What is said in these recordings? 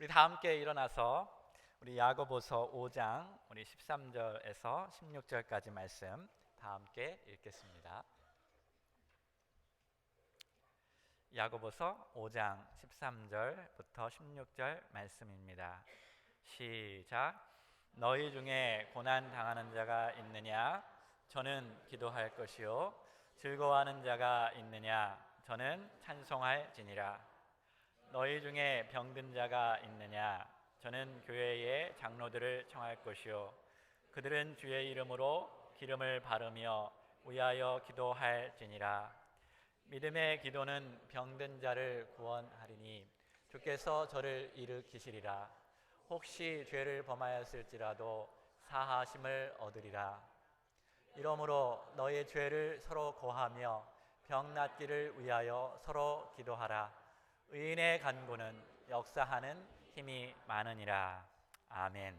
우리 다 함께 일어나서 우리 야고보서 5장 우리 13절에서 16절까지 말씀 다 함께 읽겠습니다. 야고보서 5장 13절부터 16절 말씀입니다. 시작. 너희 중에 고난 당하는 자가 있느냐? 저는 기도할 것이요. 즐거워하는 자가 있느냐? 저는 찬송할지니라. 너희 중에 병든 자가 있느냐? 저는 교회의 장로들을 청할 것이요. 그들은 주의 이름으로 기름을 바르며 위하여 기도할지니라. 믿음의 기도는 병든 자를 구원하리니 주께서 저를 일으키시리라. 혹시 죄를 범하였을지라도 사하심을 얻으리라. 이러므로 너희 죄를 서로 고하며 병 낫기를 위하여 서로 기도하라. 의인의 간구는 역사하는 힘이 많으니라. 아멘.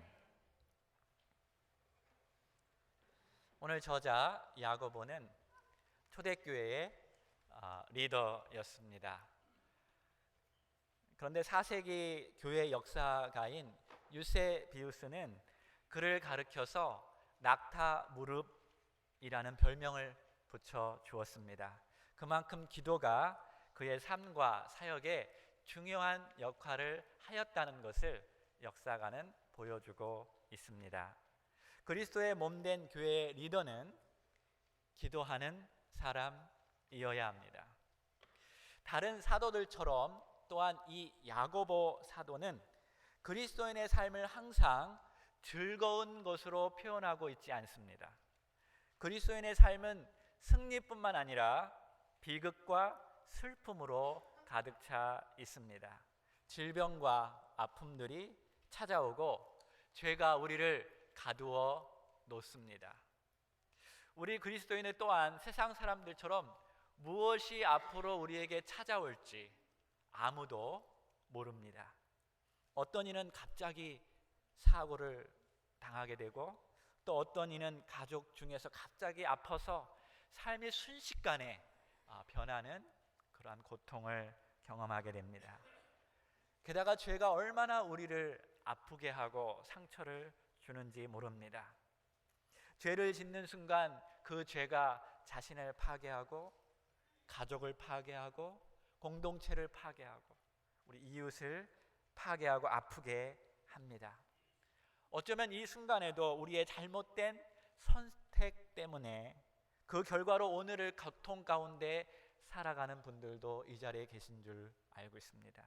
오늘 저자 야고보는 초대교회의 리더였습니다. 그런데 4세기 교회 역사가인 유세비우스는 그를 가르쳐서 낙타 무릎이라는 별명을 붙여 주었습니다. 그만큼 기도가 그의 삶과 사역에 중요한 역할을 하였다는 것을 역사가는 보여주고 있습니다. 그리스도의 몸된 교회의 리더는 기도하는 사람이어야 합니다. 다른 사도들처럼 또한 이 야고보 사도는 그리스도인의 삶을 항상 즐거운 것으로 표현하고 있지 않습니다. 그리스도인의 삶은 승리뿐만 아니라 비극과 슬픔으로 가득 차 있습니다. 질병과 아픔들이 찾아오고 죄가 우리를 가두어 놓습니다. 우리 그리스도인은 또한 세상 사람들처럼 무엇이 앞으로 우리에게 찾아올지 아무도 모릅니다. 어떤 이는 갑자기 사고를 당하게 되고 또 어떤 이는 가족 중에서 갑자기 아파서 삶이 순식간에 변하는 그러한 고통을 경험하게 됩니다. 게다가 죄가 얼마나 우리를 아프게 하고 상처를 주는지 모릅니다. 죄를 짓는 순간 그 죄가 자신을 파괴하고 가족을 파괴하고 공동체를 파괴하고 우리 이웃을 파괴하고 아프게 합니다. 어쩌면 이 순간에도 우리의 잘못된 선택 때문에 그 결과로 오늘을 고통 가운데 살아가는 분들도 이 자리에 계신 줄 알고 있습니다.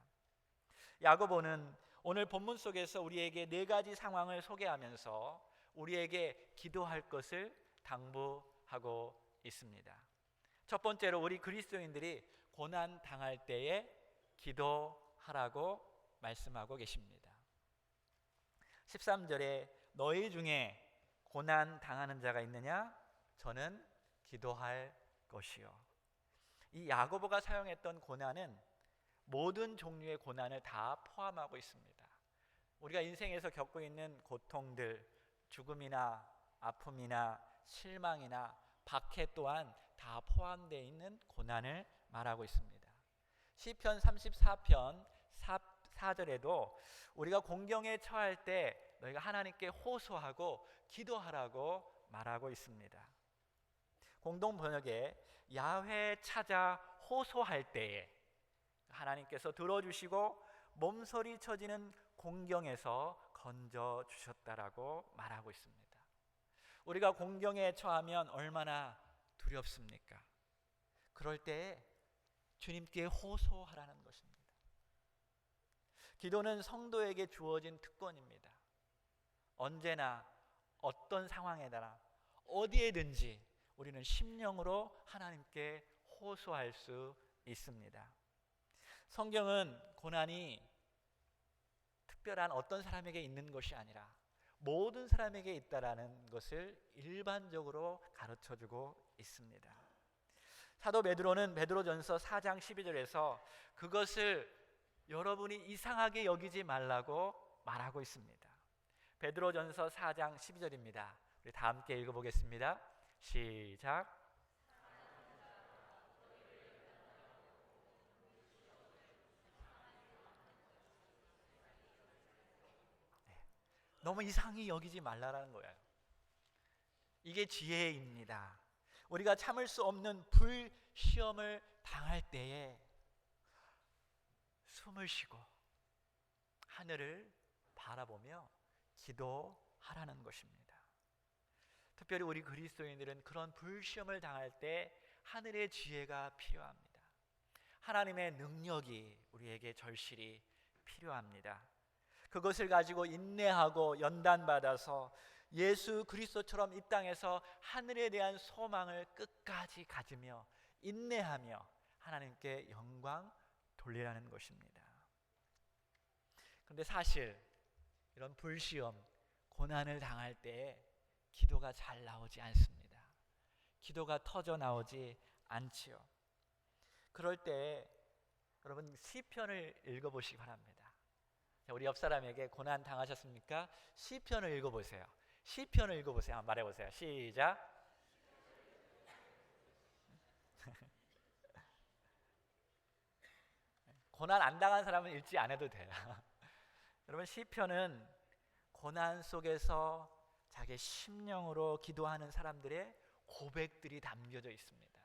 야고보는 오늘 본문 속에서 우리에게 네 가지 상황을 소개하면서 우리에게 기도할 것을 당부하고 있습니다. 첫 번째로 우리 그리스도인들이 고난 당할 때에 기도하라고 말씀하고 계십니다. 13절에 너희 중에 고난 당하는 자가 있느냐? 저는 기도할 것이요. 이 야고보가 사용했던 고난은 모든 종류의 고난을 다 포함하고 있습니다. 우리가 인생에서 겪고 있는 고통들, 죽음이나 아픔이나 실망이나 박해 또한 다 포함되어 있는 고난을 말하고 있습니다. 시편 34편 4절에도 우리가 공경에 처할 때 너희가 하나님께 호소하고 기도하라고 말하고 있습니다. 공동 번역에 야훼 찾아 호소할 때에 하나님께서 들어주시고 몸서리 쳐지는 공경에서 건져 주셨다라고 말하고 있습니다. 우리가 공경에 처하면 얼마나 두렵습니까? 그럴 때에 주님께 호소하라는 것입니다. 기도는 성도에게 주어진 특권입니다. 언제나 어떤 상황에 따라 어디에든지 우리는 심령으로 하나님께 호소할 수 있습니다. 성경은 고난이 특별한 어떤 사람에게 있는 것이 아니라 모든 사람에게 있다라는 것을 일반적으로 가르쳐주고 있습니다. 사도 베드로는 베드로전서 4장 12절에서 그것을 여러분이 이상하게 여기지 말라고 말하고 있습니다. 베드로전서 4장 12절입니다. 우리 다 함께 읽어보겠습니다. 시작. 너무 이상히 여기지 말라라는 거예요. 이게 지혜입니다. 우리가 참을 수 없는 불시험을 당할 때에 숨을 쉬고 하늘을 바라보며 기도하라는 것입니다. 특별히 우리 그리스도인들은 그런 불시험을 당할 때 하늘의 지혜가 필요합니다. 하나님의 능력이 우리에게 절실히 필요합니다. 그것을 가지고 인내하고 연단받아서 예수 그리스도처럼 이 땅에서 하늘에 대한 소망을 끝까지 가지며 인내하며 하나님께 영광 돌리라는 것입니다. 그런데 사실 이런 불시험, 고난을 당할 때 기도가 잘 나오지 않습니다. 기도가 터져 나오지 않지요. 그럴 때 여러분 시편을 읽어보시기 바랍니다. 우리 옆 사람에게 고난 당하셨습니까? 시편을 읽어보세요. 시편을 읽어보세요. 한번 말해보세요. 시작. 고난 안 당한 사람은 읽지 않아도 돼요. 여러분 시편은 고난 속에서 자기 심령으로 기도하는 사람들의 고백들이 담겨져 있습니다.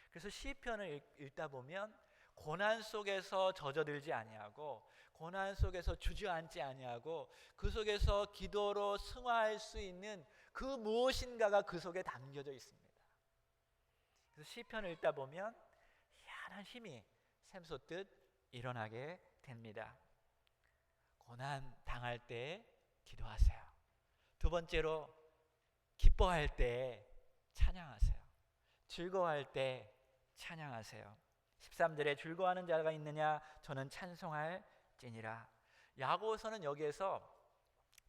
그래서 시편을 읽다 보면 고난 속에서 젖어들지 아니하고 고난 속에서 주저앉지 아니하고 그 속에서 기도로 승화할 수 있는 그 무엇인가가 그 속에 담겨져 있습니다. 그래서 시편을 읽다 보면 희한한 힘이 샘솟듯 일어나게 됩니다. 고난 당할 때 기도하세요. 두 번째로 기뻐할 때 찬양하세요. 즐거워할 때 찬양하세요. 13절에 즐거워하는 자가 있느냐 저는 찬송할지니라. 야고보서는 여기에서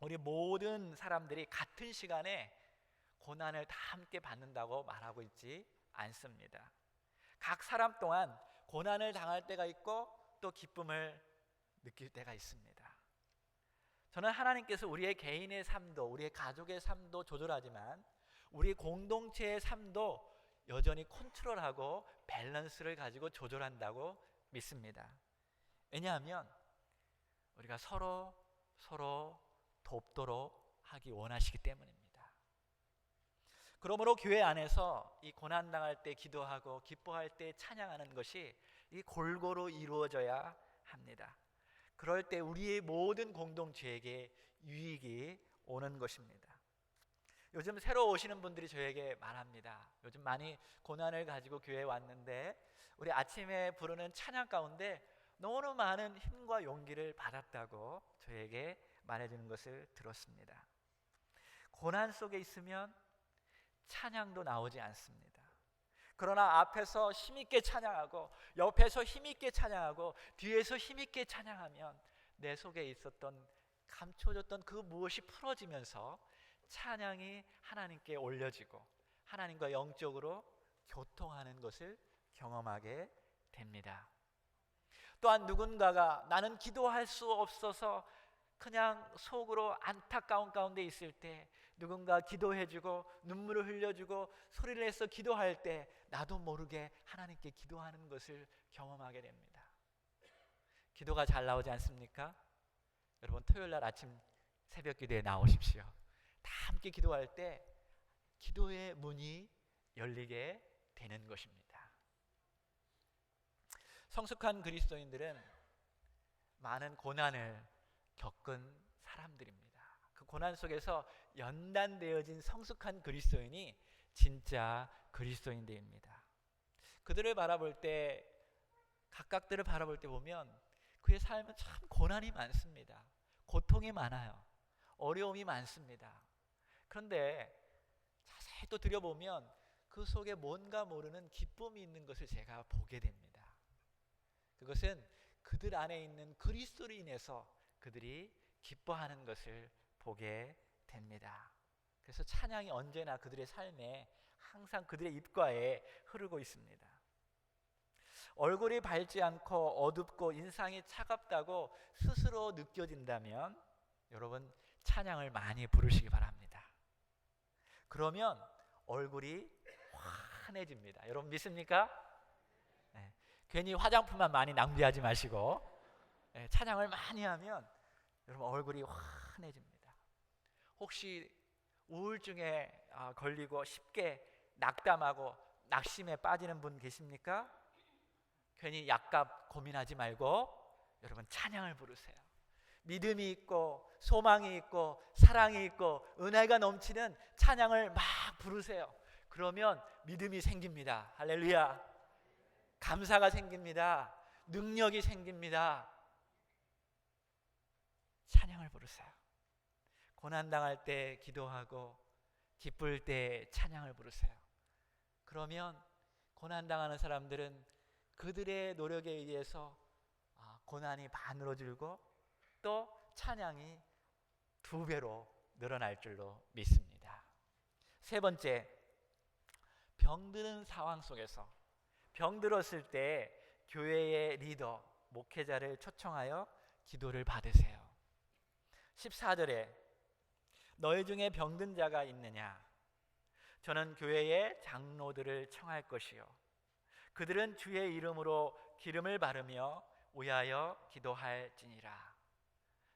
우리 모든 사람들이 같은 시간에 고난을 다 함께 받는다고 말하고 있지 않습니다. 각 사람 동안 고난을 당할 때가 있고 또 기쁨을 느낄 때가 있습니다. 저는 하나님께서 우리의 개인의 삶도 우리의 가족의 삶도 조절하지만 우리 공동체의 삶도 여전히 컨트롤하고 밸런스를 가지고 조절한다고 믿습니다. 왜냐하면 우리가 서로 돕도록 하기 원하시기 때문입니다. 그러므로 교회 안에서 이 고난당할 때 기도하고 기뻐할 때 찬양하는 것이 이 골고루 이루어져야 합니다. 그럴 때 우리의 모든 공동체에게 유익이 오는 것입니다. 요즘 새로 오시는 분들이 저에게 말합니다. 요즘 많이 고난을 가지고 교회에 왔는데 우리 아침에 부르는 찬양 가운데 너무 많은 힘과 용기를 받았다고 저에게 말해주는 것을 들었습니다. 고난 속에 있으면 찬양도 나오지 않습니다. 그러나 앞에서 힘있게 찬양하고 옆에서 힘있게 찬양하고 뒤에서 힘있게 찬양하면 내 속에 있었던 감춰졌던 그 무엇이 풀어지면서 찬양이 하나님께 올려지고 하나님과 영적으로 교통하는 것을 경험하게 됩니다. 또한 누군가가 나는 기도할 수 없어서 그냥 속으로 안타까운 가운데 있을 때 누군가 기도해주고 눈물을 흘려주고 소리를 내서 기도할 때 나도 모르게 하나님께 기도하는 것을 경험하게 됩니다. 기도가 잘 나오지 않습니까? 여러분 토요일날 아침 새벽 기도에 나오십시오. 다 함께 기도할 때 기도의 문이 열리게 되는 것입니다. 성숙한 그리스도인들은 많은 고난을 겪은 사람들입니다. 그 고난 속에서 연단되어진 성숙한 그리스도인이 진짜 그리스도인들입니다. 그들을 바라볼 때 각각들을 바라볼 때 보면 그의 삶은 참 고난이 많습니다. 고통이 많아요. 어려움이 많습니다. 그런데 자세히 또 들여보면 그 속에 뭔가 모르는 기쁨이 있는 것을 제가 보게 됩니다. 그것은 그들 안에 있는 그리스도로 인해서 그들이 기뻐하는 것을 보게 됩니다. 그래서 찬양이 언제나 그들의 삶에 항상 그들의 입가에 흐르고 있습니다. 얼굴이 밝지 않고 어둡고 인상이 차갑다고 스스로 느껴진다면 여러분 찬양을 많이 부르시기 바랍니다. 그러면 얼굴이 환해집니다. 여러분 믿습니까? 네. 괜히 화장품만 많이 낭비하지 마시고 찬양을 많이 하면 여러분 얼굴이 환해집니다. 혹시 우울증에 걸리고 쉽게 낙담하고 낙심에 빠지는 분 계십니까? 괜히 약값 고민하지 말고 여러분 찬양을 부르세요. 믿음이 있고 소망이 있고 사랑이 있고 은혜가 넘치는 찬양을 막 부르세요. 그러면 믿음이 생깁니다. 할렐루야. 감사가 생깁니다. 능력이 생깁니다. 찬양을 부르세요. 고난당할 때 기도하고 기쁠 때 찬양을 부르세요. 그러면 고난당하는 사람들은 그들의 노력에 의해서 고난이 반으로 줄고 또 찬양이 2배로 늘어날 줄로 믿습니다. 세 번째, 병드는 상황 속에서 병들었을 때 교회의 리더, 목회자를 초청하여 기도를 받으세요. 14절에 너희 중에 병든 자가 있느냐? 저는 교회의 장로들을 청할 것이요 그들은 주의 이름으로 기름을 바르며 위하여 기도할지니라.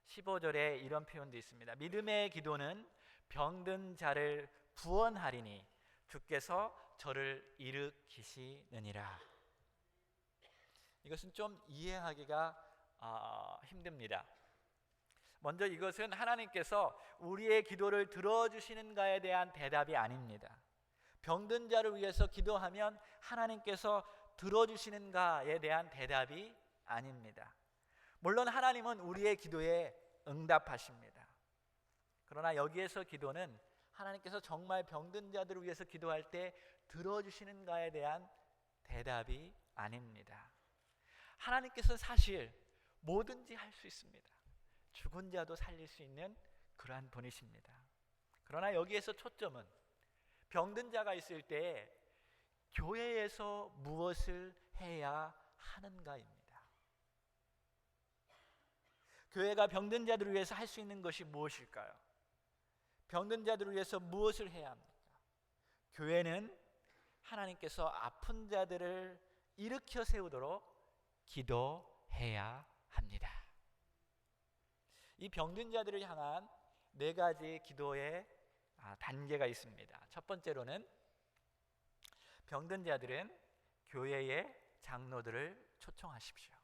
15절에 이런 표현도 있습니다. 믿음의 기도는 병든 자를 구원하리니 주께서 저를 일으키시느니라. 이것은 좀 이해하기가 힘듭니다. 먼저 이것은 하나님께서 우리의 기도를 들어주시는가에 대한 대답이 아닙니다. 병든 자를 위해서 기도하면 하나님께서 들어주시는가에 대한 대답이 아닙니다. 물론 하나님은 우리의 기도에 응답하십니다. 그러나 여기에서 기도는 하나님께서 정말 병든 자들을 위해서 기도할 때 들어주시는가에 대한 대답이 아닙니다. 하나님께서 사실 뭐든지 할 수 있습니다. 죽은 자도 살릴 수 있는 그러한 분이십니다. 그러나 여기에서 초점은 병든 자가 있을 때 교회에서 무엇을 해야 하는가입니다. 교회가 병든 자들을 위해서 할 수 있는 것이 무엇일까요? 병든 자들을 위해서 무엇을 해야 합니까? 교회는 하나님께서 아픈 자들을 일으켜 세우도록 기도해야 합니다. 이 병든 자들을 향한 4가지 기도의 단계가 있습니다. 첫 번째로는 병든 자들은 교회의 장로들을 초청하십시오.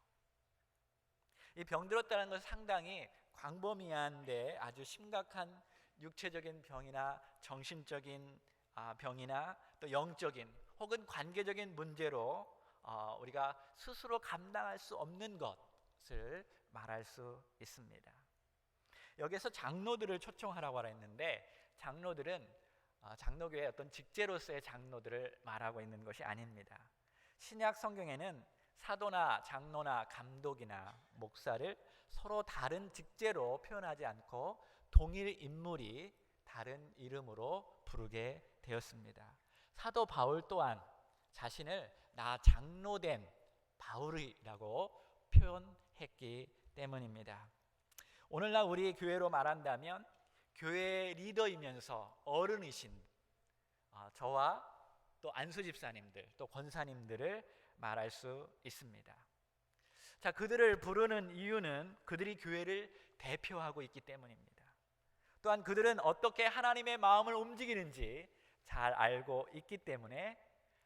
이 병들었다는 것은 상당히 광범위한데 아주 심각한 육체적인 병이나 정신적인 병이나 또 영적인 혹은 관계적인 문제로 우리가 스스로 감당할 수 없는 것을 말할 수 있습니다. 여기서 장로들을 초청하라고 했는데 장로들은 장로교의 어떤 직제로서의 장로들을 말하고 있는 것이 아닙니다. 신약 성경에는 사도나 장로나 감독이나 목사를 서로 다른 직제로 표현하지 않고 동일 인물이 다른 이름으로 부르게 되었습니다. 사도 바울 또한 자신을 나 장로된 바울이라고 표현했기 때문입니다. 오늘날 우리 교회로 말한다면 교회 리더이면서 어른이신 저와 또 안수 집사님들 또 권사님들을 말할 수 있습니다. 자, 그들을 부르는 이유는 그들이 교회를 대표하고 있기 때문입니다. 또한 그들은 어떻게 하나님의 마음을 움직이는지 잘 알고 있기 때문에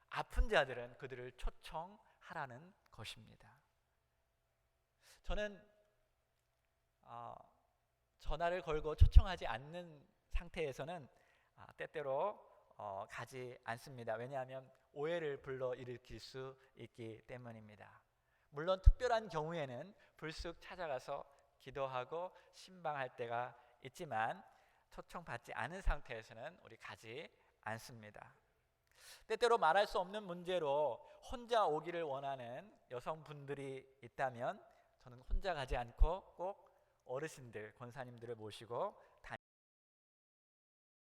아픈 자들은 그들을 초청하라는 것입니다. 저는 전화를 걸고 초청하지 않는 상태에서는 때때로 가지 않습니다. 왜냐하면 오해를 불러일으킬 수 있기 때문입니다. 물론 특별한 경우에는 불쑥 찾아가서 기도하고 신방할 때가 있지만 초청받지 않은 상태에서는 우리 가지 않습니다. 때때로 말할 수 없는 문제로 혼자 오기를 원하는 여성분들이 있다면 저는 혼자 가지 않고 꼭 어르신들, 권사님들을 모시고